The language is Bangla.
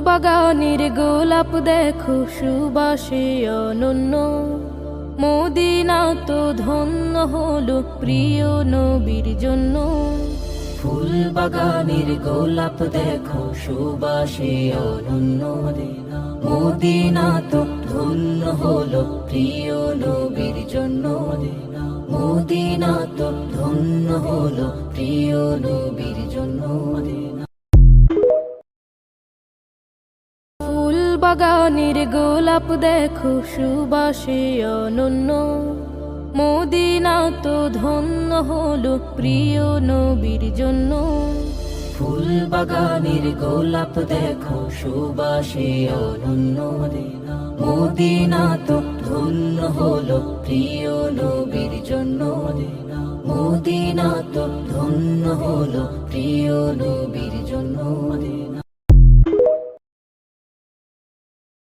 বাগানের গোলাপ দেখো সুবাসে অনন্য, মদিনা তো ধন্য হলো প্রিয় নবীর জন্য। ফুল বাগানের গোলাপ দেখো সুবাসে অনন্য, মদিনা তো ধন্য হলো প্রিয় নবীর জন্য। মদিনা তো ধন্য হলো প্রিয় নবীর জন্য। ফুল বাগানের গোলাপ দেখো সুবাসে অনন্য, মদিনা তো ধন্য হলো প্রিয় নবীর জন্য। ফুল বাগানের গোলাপ দেখো সুবাসে অনন্য, মদিনা তো ধন্য হলো প্রিয় নবীর জন্য। মদিনা তো ধন্য হলো প্রিয় নবীর জন্য।